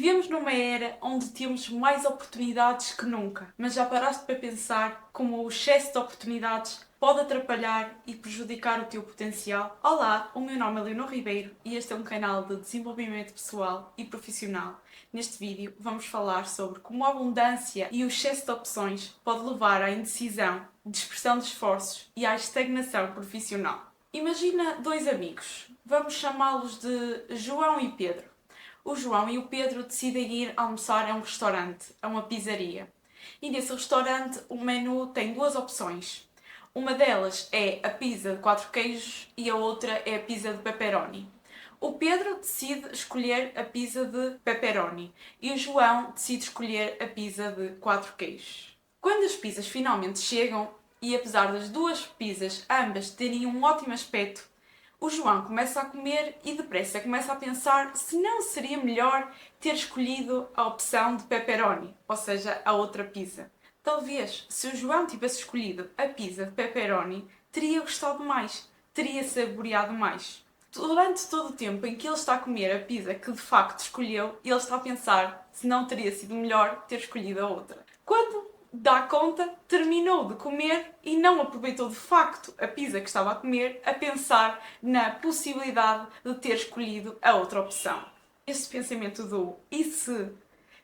Vivemos numa era onde temos mais oportunidades que nunca, mas já paraste para pensar como o excesso de oportunidades pode atrapalhar e prejudicar o teu potencial? Olá, o meu nome é Leonor Ribeiro e este é um canal de desenvolvimento pessoal e profissional. Neste vídeo vamos falar sobre como a abundância e o excesso de opções pode levar à indecisão, dispersão de esforços e à estagnação profissional. Imagina dois amigos, vamos chamá-los de João e Pedro. O João e o Pedro decidem ir almoçar a um restaurante, a uma pizzaria. E nesse restaurante o menu tem duas opções. Uma delas é a pizza de 4 queijos e a outra é a pizza de pepperoni. O Pedro decide escolher a pizza de pepperoni e o João decide escolher a pizza de 4 queijos. Quando as pizzas finalmente chegam, e apesar das duas pizzas ambas terem um ótimo aspecto, o João começa a comer e depressa começa a pensar se não seria melhor ter escolhido a opção de pepperoni, ou seja, a outra pizza. Talvez, se o João tivesse escolhido a pizza de pepperoni, teria gostado mais, teria saboreado mais. Durante todo o tempo em que ele está a comer a pizza que de facto escolheu, ele está a pensar se não teria sido melhor ter escolhido a outra. Quando dá conta, terminou de comer e não aproveitou de facto a pizza que estava a comer, a pensar na possibilidade de ter escolhido a outra opção. Este pensamento do e se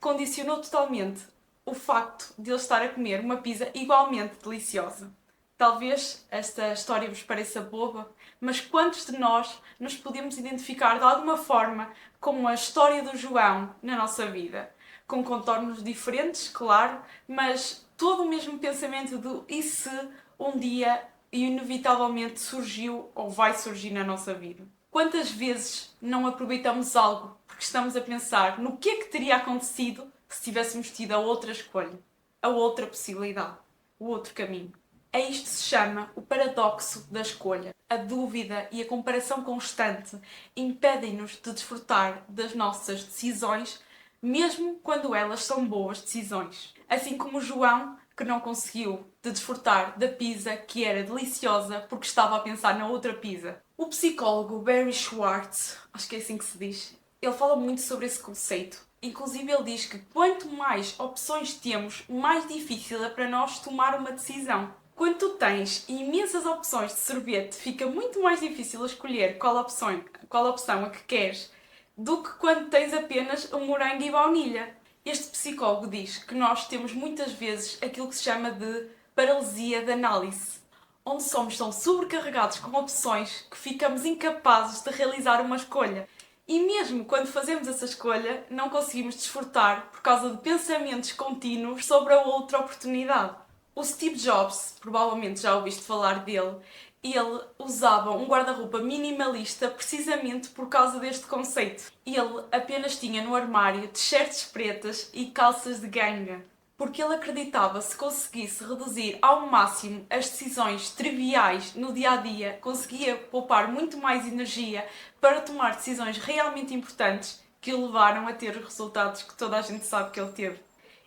condicionou totalmente o facto de ele estar a comer uma pizza igualmente deliciosa. Talvez esta história vos pareça boba, mas quantos de nós nos podemos identificar de alguma forma com a história do João na nossa vida? Com contornos diferentes, claro, mas todo o mesmo pensamento do e se um dia inevitavelmente surgiu ou vai surgir na nossa vida. Quantas vezes não aproveitamos algo porque estamos a pensar no que é que teria acontecido se tivéssemos tido a outra escolha, a outra possibilidade, o outro caminho? A isto se chama o paradoxo da escolha. A dúvida e a comparação constante impedem-nos de desfrutar das nossas decisões, mesmo quando elas são boas decisões. Assim como o João, que não conseguiu desfrutar da pizza que era deliciosa porque estava a pensar na outra pizza. O psicólogo Barry Schwartz, acho que é assim que se diz, ele fala muito sobre esse conceito. Inclusive ele diz que quanto mais opções temos, mais difícil é para nós tomar uma decisão. Quando tu tens imensas opções de sorvete, fica muito mais difícil escolher qual opção a que queres do que quando tens apenas um morango e baunilha. Este psicólogo diz que nós temos muitas vezes aquilo que se chama de paralisia de análise, onde somos tão sobrecarregados com opções que ficamos incapazes de realizar uma escolha. E mesmo quando fazemos essa escolha, não conseguimos desfrutar por causa de pensamentos contínuos sobre a outra oportunidade. O Steve Jobs, provavelmente já ouviste falar dele, ele usava um guarda-roupa minimalista precisamente por causa deste conceito. Ele apenas tinha no armário t-shirts pretas e calças de ganga, porque ele acreditava que se conseguisse reduzir ao máximo as decisões triviais no dia-a-dia, conseguia poupar muito mais energia para tomar decisões realmente importantes que o levaram a ter os resultados que toda a gente sabe que ele teve.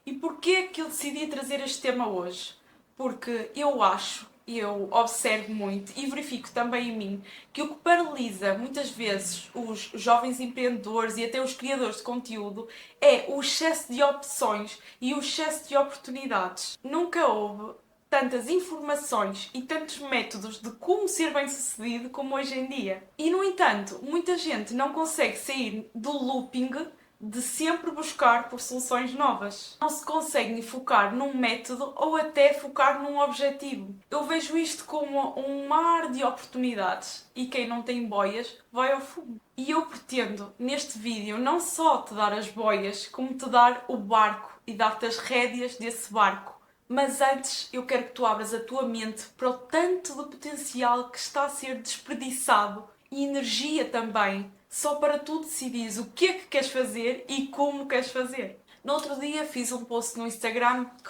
E porquê que eu decidi trazer este tema hoje? Porque eu observo muito e verifico também em mim que o que paralisa muitas vezes os jovens empreendedores e até os criadores de conteúdo é o excesso de opções e o excesso de oportunidades. Nunca houve tantas informações e tantos métodos de como ser bem-sucedido como hoje em dia. E, no entanto, muita gente não consegue sair do looping de sempre buscar por soluções novas. Não se consegue focar num método ou até focar num objetivo. Eu vejo isto como um mar de oportunidades e quem não tem boias vai ao fundo. E eu pretendo, neste vídeo, não só te dar as boias, como te dar o barco e dar-te as rédeas desse barco. Mas antes eu quero que tu abras a tua mente para o tanto de potencial que está a ser desperdiçado e energia também, só para tu decidires o que é que queres fazer e como queres fazer. No outro dia fiz um post no Instagram que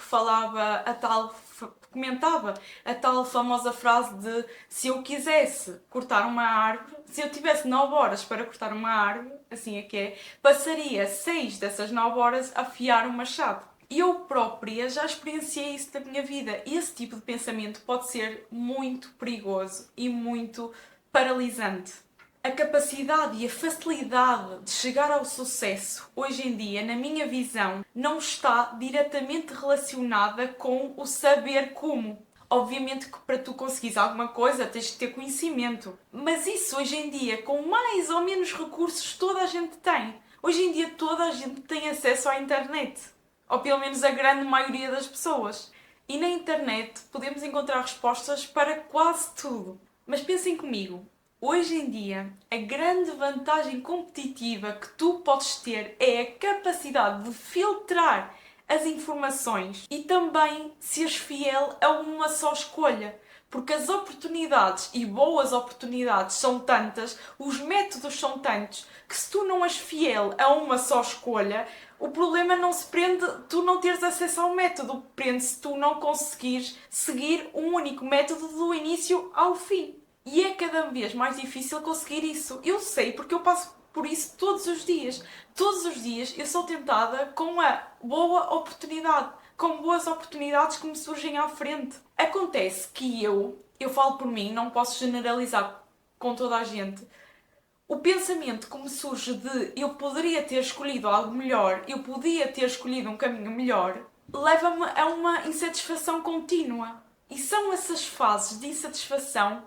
comentava a tal famosa frase de se eu quisesse cortar uma árvore, se eu tivesse 9 horas para cortar uma árvore, assim é que é, passaria 6 dessas 9 horas a afiar um machado. E eu própria já experienciei isso na minha vida. E esse tipo de pensamento pode ser muito perigoso e muito paralisante. A capacidade e a facilidade de chegar ao sucesso, hoje em dia, na minha visão, não está diretamente relacionada com o saber como. Obviamente que para tu conseguires alguma coisa tens que ter conhecimento. Mas isso hoje em dia, com mais ou menos recursos, toda a gente tem. Hoje em dia toda a gente tem acesso à internet. Ou pelo menos a grande maioria das pessoas. E na internet podemos encontrar respostas para quase tudo. Mas pensem comigo, hoje em dia a grande vantagem competitiva que tu podes ter é a capacidade de filtrar as informações e também seres fiel a uma só escolha. Porque as oportunidades, e boas oportunidades, são tantas, os métodos são tantos, que se tu não és fiel a uma só escolha, o problema não se prende tu não teres acesso ao método, prende-se tu não conseguires seguir um único método do início ao fim. E é cada vez mais difícil conseguir isso. Eu sei porque eu passo por isso todos os dias. Todos os dias eu sou tentada com a boa oportunidade, com boas oportunidades que me surgem à frente. Acontece que eu falo por mim, não posso generalizar com toda a gente. O pensamento que me surge de eu poderia ter escolhido algo melhor, eu podia ter escolhido um caminho melhor, leva-me a uma insatisfação contínua. E são essas fases de insatisfação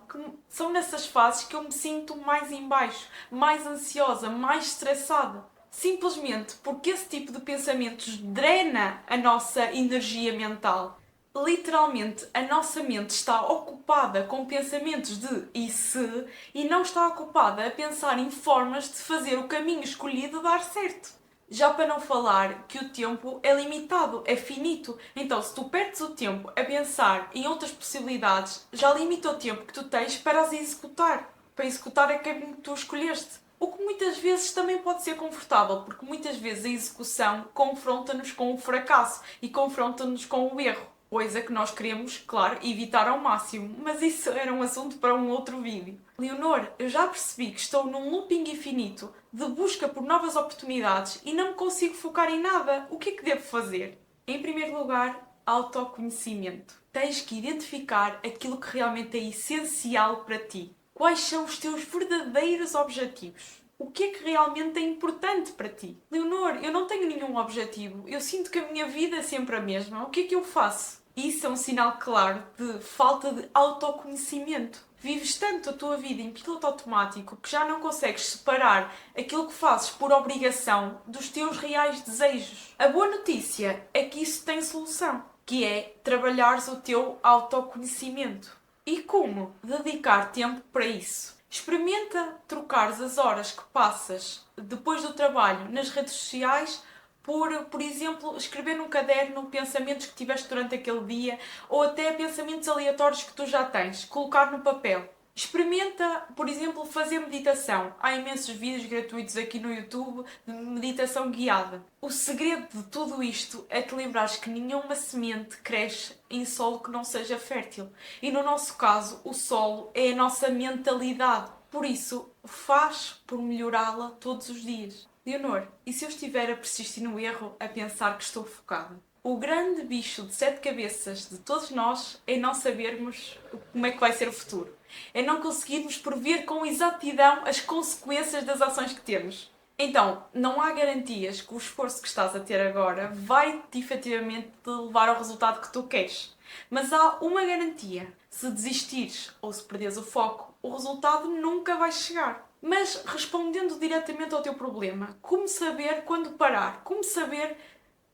são nessas fases que eu me sinto mais em baixo, mais ansiosa, mais estressada. Simplesmente porque esse tipo de pensamentos drena a nossa energia mental. Literalmente, a nossa mente está ocupada com pensamentos de e se e não está ocupada a pensar em formas de fazer o caminho escolhido dar certo. Já para não falar que o tempo é limitado, é finito. Então, se tu perdes o tempo a pensar em outras possibilidades, já limita o tempo que tu tens para as executar. Para executar a caminho que tu escolheste. O que muitas vezes também pode ser confortável, porque muitas vezes a execução confronta-nos com o fracasso e confronta-nos com o erro. Coisa que nós queremos, claro, evitar ao máximo. Mas isso era um assunto para um outro vídeo. Leonor, eu já percebi que estou num looping infinito de busca por novas oportunidades e não me consigo focar em nada. O que é que devo fazer? Em primeiro lugar, autoconhecimento. Tens que identificar aquilo que realmente é essencial para ti. Quais são os teus verdadeiros objetivos? O que é que realmente é importante para ti? Leonor, eu não tenho nenhum objetivo. Eu sinto que a minha vida é sempre a mesma. O que é que eu faço? Isso é um sinal claro de falta de autoconhecimento. Vives tanto a tua vida em piloto automático que já não consegues separar aquilo que fazes por obrigação dos teus reais desejos. A boa notícia é que isso tem solução, que é trabalhares o teu autoconhecimento. E como dedicar tempo para isso? Experimenta trocares as horas que passas depois do trabalho nas redes sociais por exemplo, escrever num caderno pensamentos que tiveste durante aquele dia ou até pensamentos aleatórios que tu já tens, colocar no papel. Experimenta, por exemplo, fazer meditação. Há imensos vídeos gratuitos aqui no YouTube de meditação guiada. O segredo de tudo isto é te lembrares que nenhuma semente cresce em solo que não seja fértil. E no nosso caso, o solo é a nossa mentalidade. Por isso, faz por melhorá-la todos os dias. Leonor, e se eu estiver a persistir no erro, a pensar que estou focada? O grande bicho de 7 cabeças de todos nós é não sabermos como é que vai ser o futuro. É não conseguirmos prever com exatidão as consequências das ações que temos. Então, não há garantias que o esforço que estás a ter agora vai-te efetivamente levar ao resultado que tu queres. Mas há uma garantia. Se desistires ou se perderes o foco, o resultado nunca vai chegar. Mas, respondendo diretamente ao teu problema, como saber quando parar? Como saber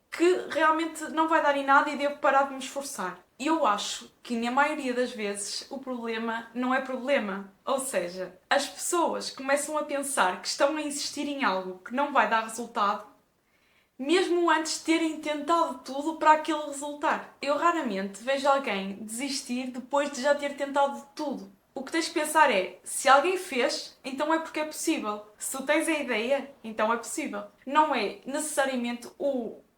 que realmente não vai dar em nada e devo parar de me esforçar? Eu acho que, na maioria das vezes, o problema não é problema. Ou seja, as pessoas começam a pensar que estão a insistir em algo que não vai dar resultado, mesmo antes de terem tentado tudo para aquilo resultar. Eu raramente vejo alguém desistir depois de já ter tentado tudo. O que tens de pensar é, se alguém fez, então é porque é possível. Se tu tens a ideia, então é possível. Não é necessariamente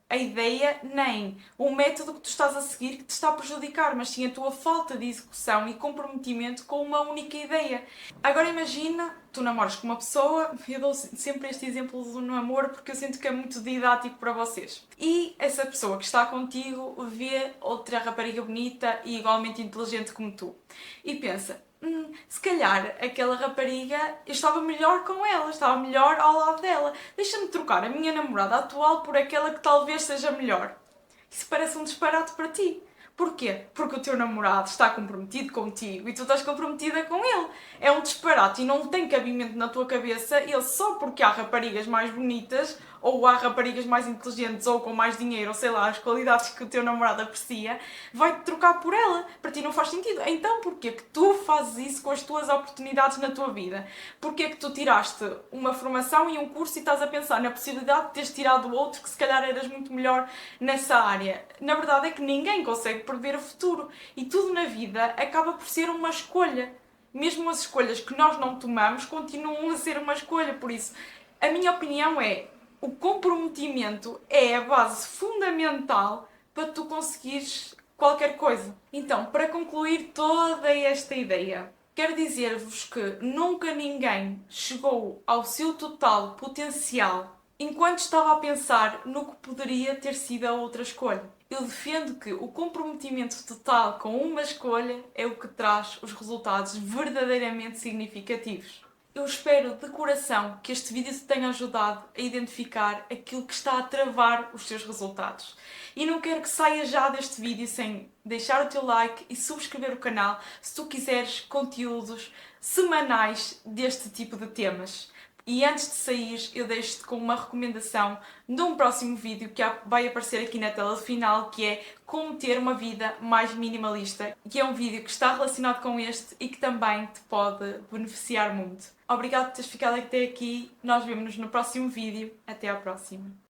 a ideia nem o método que tu estás a seguir que te está a prejudicar, mas sim a tua falta de execução e comprometimento com uma única ideia. Agora imagina, tu namoras com uma pessoa, eu dou sempre este exemplo do namoro porque eu sinto que é muito didático para vocês. E essa pessoa que está contigo vê outra rapariga bonita e igualmente inteligente como tu. E pensa, se calhar aquela rapariga, eu estava melhor com ela, estava melhor ao lado dela. Deixa-me trocar a minha namorada atual por aquela que talvez seja melhor. Isso parece um disparate para ti. Porquê? Porque o teu namorado está comprometido contigo e tu estás comprometida com ele. É um disparate e não tem cabimento na tua cabeça ele só porque há raparigas mais bonitas ou há raparigas mais inteligentes ou com mais dinheiro ou sei lá, as qualidades que o teu namorado aprecia, vai-te trocar por ela. Para ti não faz sentido. Então porquê que tu fazes isso com as tuas oportunidades na tua vida? Porquê que tu tiraste uma formação e um curso e estás a pensar na possibilidade de teres tirado outro que se calhar eras muito melhor nessa área? Na verdade é que ninguém consegue prever o futuro e tudo na vida acaba por ser uma escolha. Mesmo as escolhas que nós não tomamos continuam a ser uma escolha, por isso a minha opinião é o comprometimento é a base fundamental para tu conseguires qualquer coisa. Então, para concluir toda esta ideia, quero dizer-vos que nunca ninguém chegou ao seu total potencial enquanto estava a pensar no que poderia ter sido a outra escolha. Eu defendo que o comprometimento total com uma escolha é o que traz os resultados verdadeiramente significativos. Eu espero de coração que este vídeo te tenha ajudado a identificar aquilo que está a travar os teus resultados. E não quero que saia já deste vídeo sem deixar o teu like e subscrever o canal se tu quiseres conteúdos semanais deste tipo de temas. E antes de sair, eu deixo-te com uma recomendação de um próximo vídeo que vai aparecer aqui na tela final, que é como ter uma vida mais minimalista, que é um vídeo que está relacionado com este e que também te pode beneficiar muito. Obrigado por teres ficado até aqui, nós vemos-nos no próximo vídeo, até à próxima.